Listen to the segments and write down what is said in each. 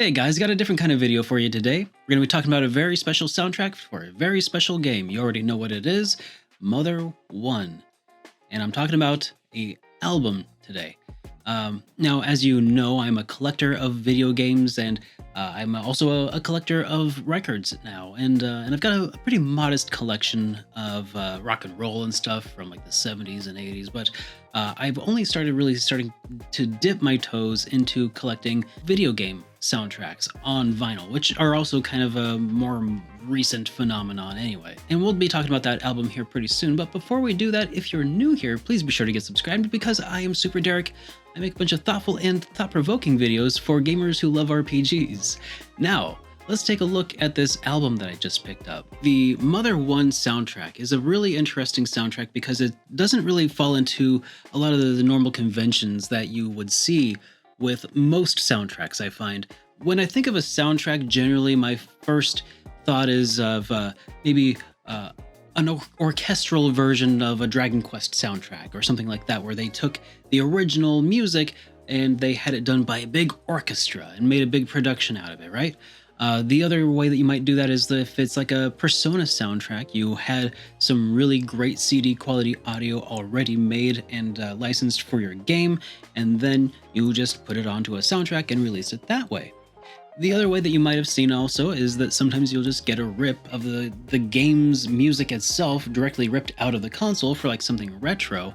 Hey guys, got a different kind of video for you today. We're going to be talking about a very special soundtrack for a very special game. You already know what it is, Mother 1. And I'm talking about a album today. Now, as you know, I'm a collector of video games, and I'm also a collector of records now. And I've got a pretty modest collection of rock and roll and stuff from like the 70s and 80s. But I've only starting to dip my toes into collecting video game soundtracks on vinyl, which are also kind of a more recent phenomenon anyway. And we'll be talking about that album here pretty soon. But before we do that, if you're new here, please be sure to get subscribed because I am SuperDerek. I make a bunch of thoughtful and thought-provoking videos for gamers who love RPGs. Now, let's take a look at this album that I just picked up. The Mother 1 soundtrack is a really interesting soundtrack because it doesn't really fall into a lot of the normal conventions that you would see with most soundtracks, I find. When I think of a soundtrack, generally my first thought is of maybe an orchestral version of a Dragon Quest soundtrack or something like that, where they took the original music and they had it done by a big orchestra and made a big production out of it, right? The other way that you might do that is that if it's like a Persona soundtrack, you had some really great CD quality audio already made and licensed for your game, and then you just put it onto a soundtrack and release it that way. The other way that you might have seen also is that sometimes you'll just get a rip of the game's music itself directly ripped out of the console for like something retro,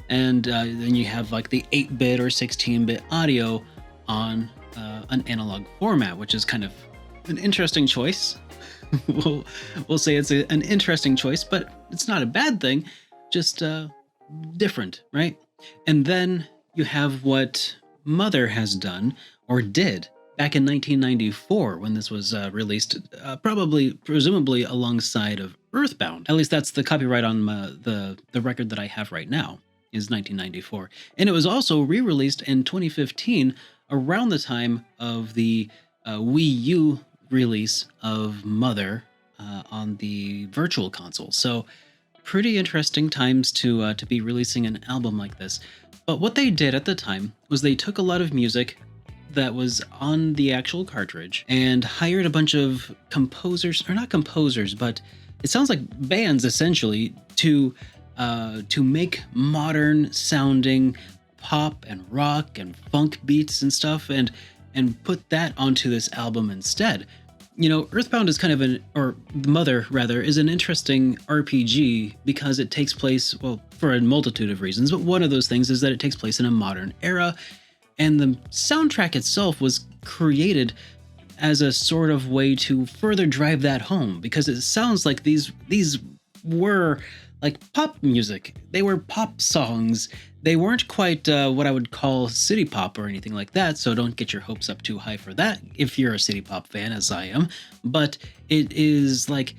and then you have like the 8-bit or 16-bit audio on an analog format, which is kind of an interesting choice. we'll say it's an interesting choice, but it's not a bad thing, just different, right? And then you have what Mother has done, or did, back in 1994 when this was released, presumably alongside of Earthbound. At least that's the copyright on the record that I have right now, is 1994. And it was also re-released in 2015 around the time of the Wii U release of Mother on the Virtual Console. So pretty interesting times to be releasing an album like this. But what they did at the time was they took a lot of music that was on the actual cartridge and hired a bunch of composers, or not composers, but it sounds like bands essentially, to make modern sounding pop and rock and funk beats and stuff, and put that onto this album instead. You know, Earthbound is kind of or Mother rather, is an interesting RPG because it takes place, well, for a multitude of reasons, but one of those things is that it takes place in a modern era, and the soundtrack itself was created as a sort of way to further drive that home, because it sounds like these were like pop music. They were pop songs. They weren't quite what I would call city pop or anything like that, so don't get your hopes up too high for that if you're a city pop fan, as I am. But it is like,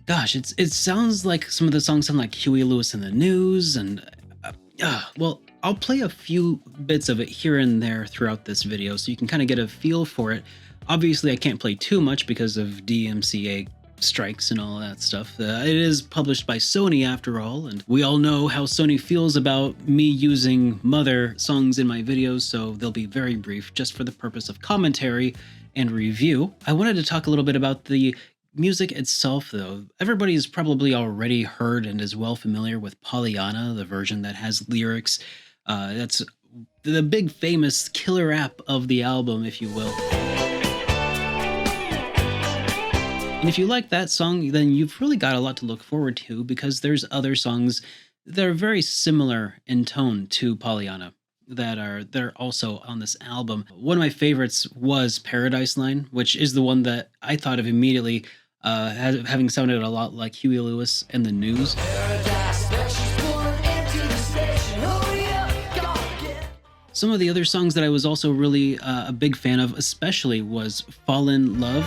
gosh, it sounds like some of the songs sound like Huey Lewis and the News, and well, I'll play a few bits of it here and there throughout this video so you can kind of get a feel for it. Obviously, I can't play too much because of DMCA strikes and all that stuff. It is published by Sony after all, and we all know how Sony feels about me using Mother songs in my videos, so they'll be very brief just for the purpose of commentary and review. I wanted to talk a little bit about the music itself, though. Everybody's probably already heard and is well familiar with Pollyanna, the version that has lyrics. That's the big famous killer app of the album, if you will. And if you like that song, then you've really got a lot to look forward to, because there's other songs that are very similar in tone to Pollyanna they're also on this album. One of my favorites was Paradise Line, which is the one that I thought of immediately, having sounded a lot like Huey Lewis and the News. Some of the other songs that I was also really a big fan of, especially, was Fall in Love,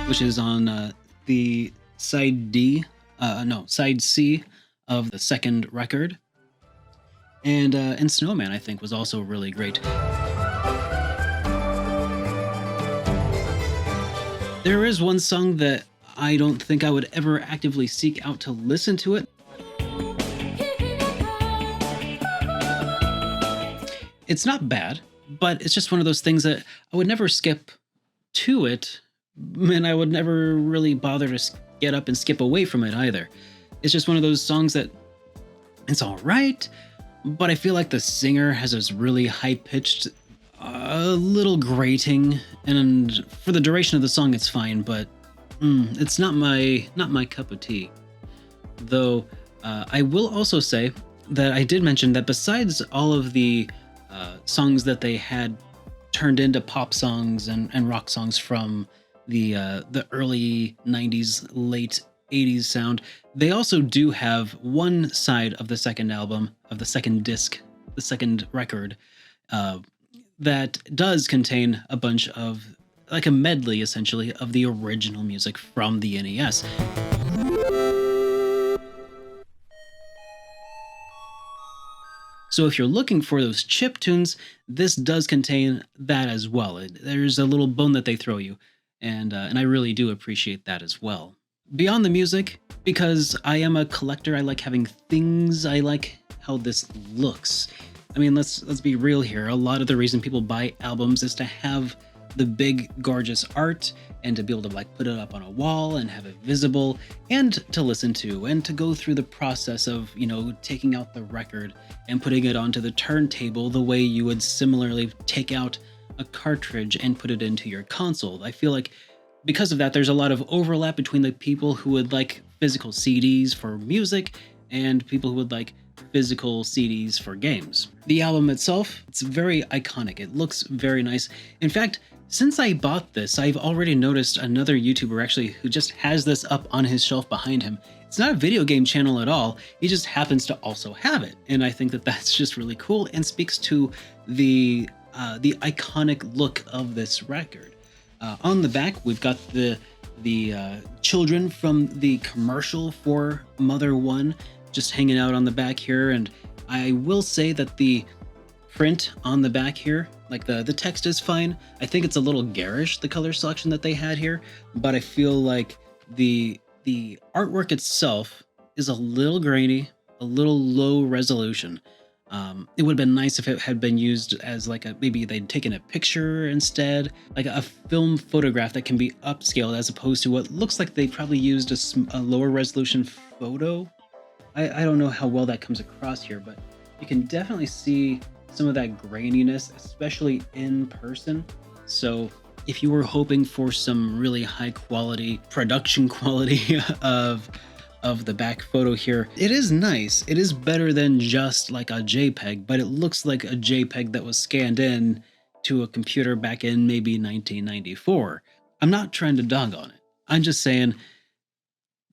which is on the side C of the second record. And Snowman, I think, was also really great. There is one song that I don't think I would ever actively seek out to listen to it. It's not bad, but it's just one of those things that I would never skip to it, and I would never really bother to get up and skip away from it either. It's just one of those songs that it's all right, but I feel like the singer has this really high-pitched, a little grating, and for the duration of the song, it's fine, but it's not my cup of tea. Though I will also say that I did mention that besides all of the songs that they had turned into pop songs and rock songs from the early 90s, late 80s sound, they also do have one side of the second album, of the second disc, the second record, that does contain a bunch of, like a medley essentially, of the original music from the NES. So if you're looking for those chip tunes, this does contain that as well. There's a little bone that they throw you, and I really do appreciate that as well. Beyond the music, because I am a collector, I like having things, I like how this looks. I mean, let's be real here. A lot of the reason people buy albums is to have the big, gorgeous art and to be able to like put it up on a wall and have it visible and to listen to and to go through the process of, you know, taking out the record and putting it onto the turntable the way you would similarly take out a cartridge and put it into your console. I feel like because of that, there's a lot of overlap between the people who would like physical CDs for music and people who would like physical CDs for games. The album itself, it's very iconic. It looks very nice. In fact, since I bought this, I've already noticed another YouTuber actually who just has this up on his shelf behind him. It's not a video game channel at all. He just happens to also have it. And I think that that's just really cool and speaks to the iconic look of this record. On the back, we've got the children from the commercial for Mother 1 just hanging out on the back here. And I will say that the print on the back here, like the text is fine. I think it's a little garish, the color selection that they had here, but I feel like the artwork itself is a little grainy, a little low resolution. It would have been nice if it had been used as like maybe they'd taken a picture instead, like a film photograph that can be upscaled as opposed to what looks like they probably used a lower resolution photo. I don't know how well that comes across here, but you can definitely see some of that graininess, especially in person. So if you were hoping for some really high quality production quality of the back photo here, it is nice. It is better than just like a JPEG, but it looks like a JPEG that was scanned in to a computer back in maybe 1994. I'm not trying to dog on it. I'm just saying,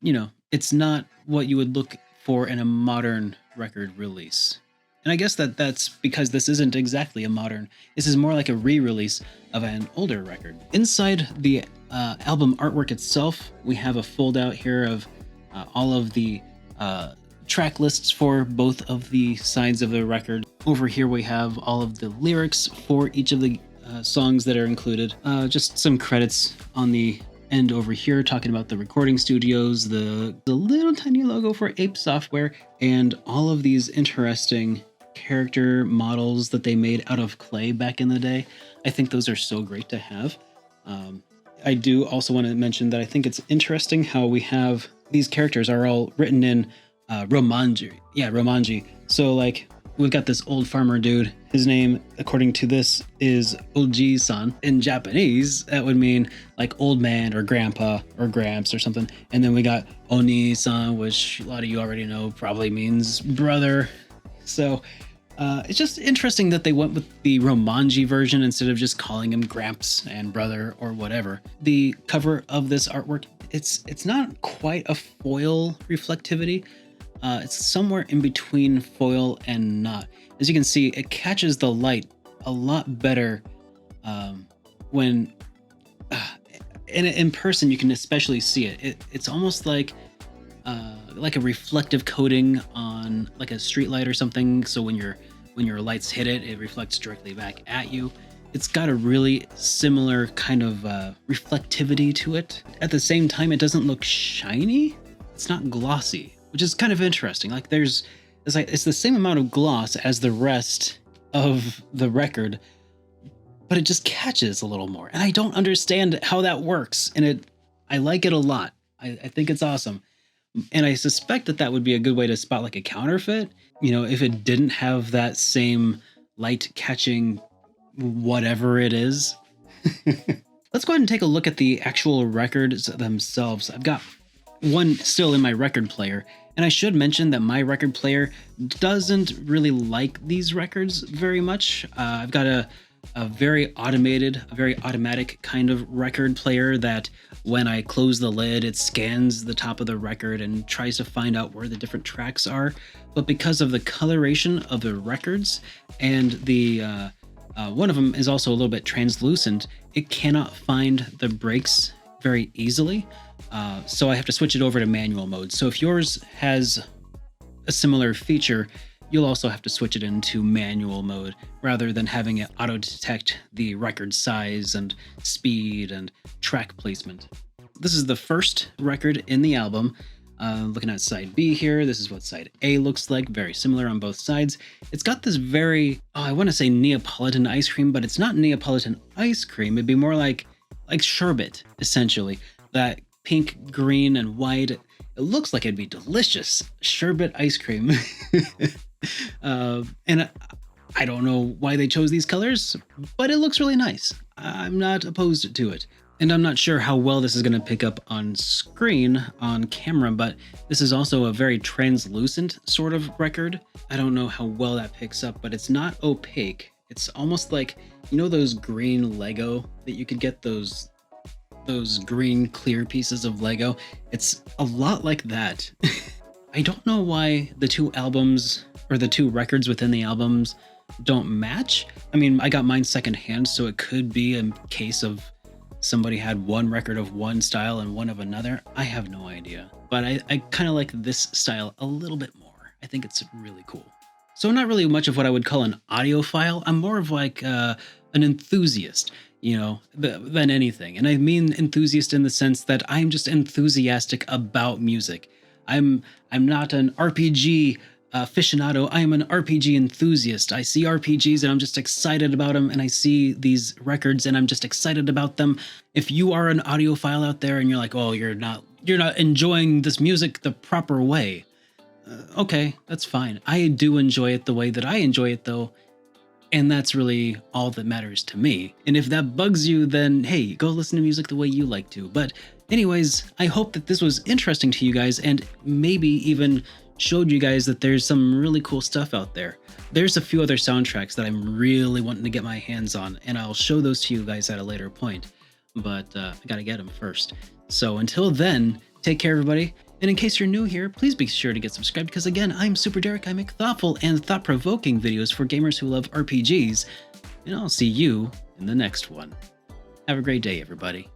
you know, it's not what you would look for in a modern record release. And I guess that's because this isn't exactly a modern, this is more like a re-release of an older record. Inside the album artwork itself, we have a fold out here of all of the track lists for both of the sides of the record. Over here we have all of the lyrics for each of the songs that are included. Just some credits on the end over here talking about the recording studios, the little tiny logo for Ape Software, and all of these interesting character models that they made out of clay back in the day. I think those are so great to have. I do also want to mention that I think it's interesting how we have these characters are all written in Romanji. Yeah, Romanji. So like we've got this old farmer dude. His name, according to this, is Oji-san. In Japanese, that would mean like old man or grandpa or gramps or something. And then we got Oni-san, which a lot of you already know probably means brother. So it's just interesting that they went with the Romanji version instead of just calling him Gramps and brother or whatever. The cover of this artwork, it's not quite a foil reflectivity. It's somewhere in between foil and not. As you can see, it catches the light a lot better when in person. You can especially see it. It's almost like a reflective coating on like a street light or something. So when your lights hit it, it reflects directly back at you. It's got a really similar kind of reflectivity to it. At the same time, it doesn't look shiny. It's not glossy, which is kind of interesting. Like it's the same amount of gloss as the rest of the record, but it just catches a little more. And I don't understand how that works. And I like it a lot. I think it's awesome. And I suspect that that would be a good way to spot like a counterfeit, if it didn't have that same light catching whatever it is. Let's go ahead and take a look at the actual records themselves. I've got one still in my record player, and I should mention that my record player doesn't really like these records very much. I've got a very automated, a very automatic kind of record player that when I close the lid, it scans the top of the record and tries to find out where the different tracks are. But because of the coloration of the records and the one of them is also a little bit translucent, it cannot find the breaks very easily. So I have to switch it over to manual mode. So if yours has a similar feature, you'll also have to switch it into manual mode rather than having it auto-detect the record size and speed and track placement. This is the first record in the album. Looking at side B here, this is what side A looks like, very similar on both sides. It's got this very, I want to say Neapolitan ice cream, but it's not Neapolitan ice cream. It'd be more like sherbet, essentially. That pink, green, and white. It looks like it'd be delicious. Sherbet ice cream. And I don't know why they chose these colors, but it looks really nice. I'm not opposed to it. And I'm not sure how well this is going to pick up on screen, on camera, but this is also a very translucent sort of record. I don't know how well that picks up, but it's not opaque. It's almost like, those green Lego that you could get, those green clear pieces of Lego. It's a lot like that. I don't know why the two albums, or the two records within the albums, don't match. I mean, I got mine secondhand, so it could be a case of somebody had one record of one style and one of another. I have no idea. But I kind of like this style a little bit more. I think it's really cool. So not really much of what I would call an audiophile. I'm more of like an enthusiast, than anything. And I mean enthusiast in the sense that I'm just enthusiastic about music. I'm not an RPG aficionado. I am an RPG enthusiast. I see RPGs and I'm just excited about them, and I see these records and I'm just excited about them. If you are an audiophile out there and you're like, oh, you're not enjoying this music the proper way, okay, that's fine. I do enjoy it the way that I enjoy it, though, and that's really all that matters to me. And if that bugs you, then hey, go listen to music the way you like to. But anyways, I hope that this was interesting to you guys and maybe even showed you guys that there's some really cool stuff out there. There's a few other soundtracks that I'm really wanting to get my hands on, and I'll show those to you guys at a later point. But I gotta get them first. So until then, take care, everybody. And in case you're new here, please be sure to get subscribed, because again, I'm SuperDerek. I make thoughtful and thought-provoking videos for gamers who love RPGs, and I'll see you in the next one. Have a great day, everybody.